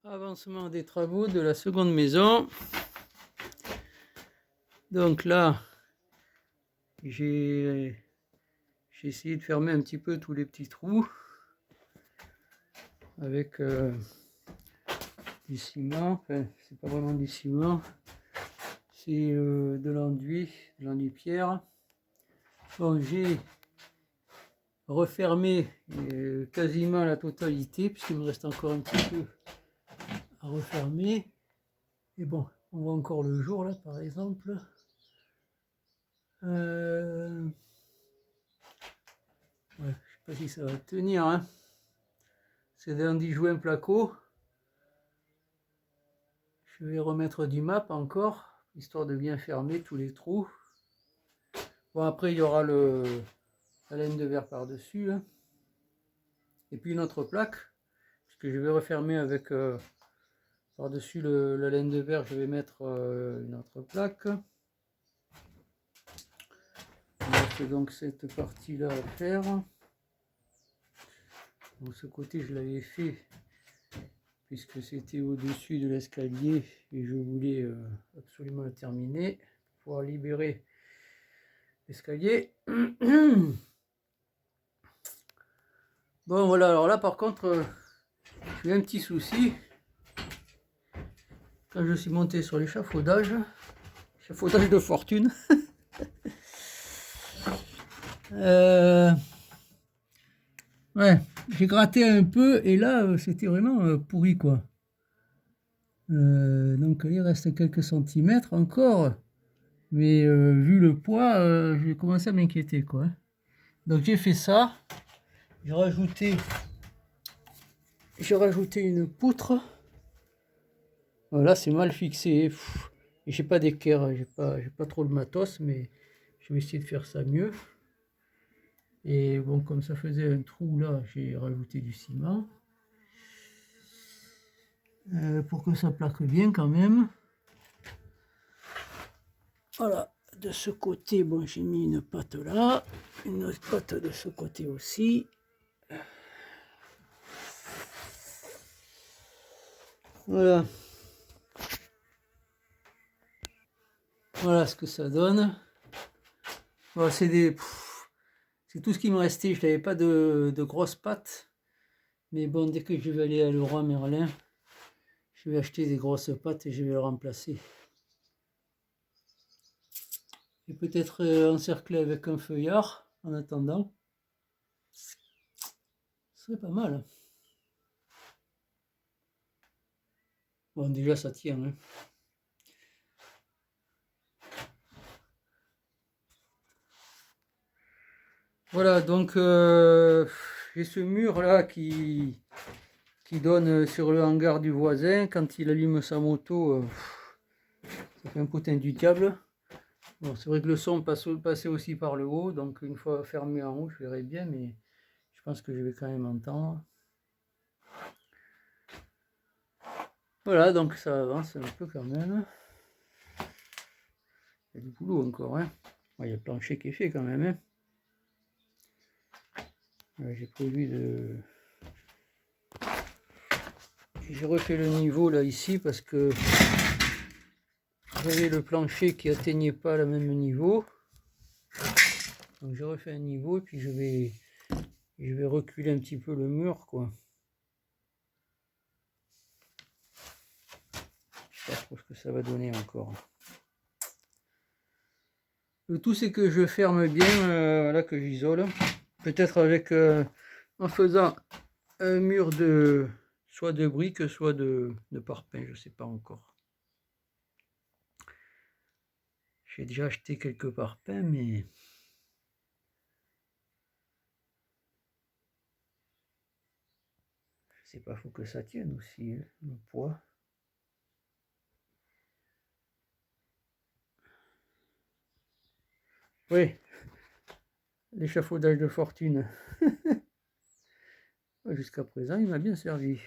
Avancement des travaux de la seconde maison. Donc là, j'ai essayé de fermer un petit peu tous les petits trous avec du ciment. Enfin, c'est pas vraiment du ciment, c'est de l'enduit pierre. Bon, j'ai refermé quasiment la totalité, puisqu'il me reste encore un petit peu à refermer. Et bon, on voit encore le jour là, par exemple. Ouais, je sais pas si ça va tenir, hein. C'est d'un 10 joints placo. Je vais remettre du map encore, histoire de bien fermer tous les trous. Bon, après il y aura la laine de verre par-dessus, hein. Et puis une autre plaque, puisque je vais refermer avec par-dessus la laine de verre, je vais mettre une autre plaque. Il reste donc cette partie-là à faire. Donc ce côté, je l'avais fait puisque c'était au-dessus de l'escalier et je voulais absolument le terminer pour pouvoir libérer l'escalier. Bon voilà, alors là par contre, j'ai eu un petit souci. Quand je suis monté sur l'échafaudage de fortune, ouais, j'ai gratté un peu et là c'était vraiment pourri quoi. Donc il reste quelques centimètres encore, mais vu le poids, j'ai commencé à m'inquiéter quoi. Donc j'ai fait ça, j'ai rajouté une poutre. Voilà, c'est mal fixé. Et j'ai pas d'équerre, j'ai pas trop de matos, mais je vais essayer de faire ça mieux. Et bon, comme ça faisait un trou là, j'ai rajouté du ciment. Pour que ça plaque bien quand même. Voilà, de ce côté, bon, j'ai mis une patte là, une autre patte de ce côté aussi. Voilà. Voilà ce que ça donne. Voilà, c'est tout ce qui me restait. Je n'avais pas de grosses pattes. Mais bon, dès que je vais aller à Leroy Merlin, je vais acheter des grosses pattes et je vais le remplacer. Et peut-être encercler avec un feuillard en attendant. Ce serait pas mal. Bon, déjà ça tient, hein. Voilà, donc j'ai ce mur là qui donne sur le hangar du voisin. Quand il allume sa moto, ça fait un potin du diable. Bon, c'est vrai que le son passait aussi par le haut, donc une fois fermé en haut, je verrai bien, mais je pense que je vais quand même entendre. Voilà, donc ça avance un peu quand même. Il y a du boulot encore, hein. Il y a le plancher qui est fait quand même, hein. J'ai prévu de... J'ai refait le niveau là ici parce que j'avais le plancher qui atteignait pas le même niveau. Donc j'ai refait un niveau et puis je vais reculer un petit peu le mur quoi. Je sais pas trop ce que ça va donner encore. Le tout c'est que je ferme bien, voilà, que j'isole. Peut-être avec en faisant un mur de soit de briques, soit de parpaing, je sais pas encore. J'ai déjà acheté quelques parpaings, mais c'est pas fou que ça tienne aussi, hein, le poids. Oui, l'échafaudage de fortune. Jusqu'à présent, il m'a bien servi.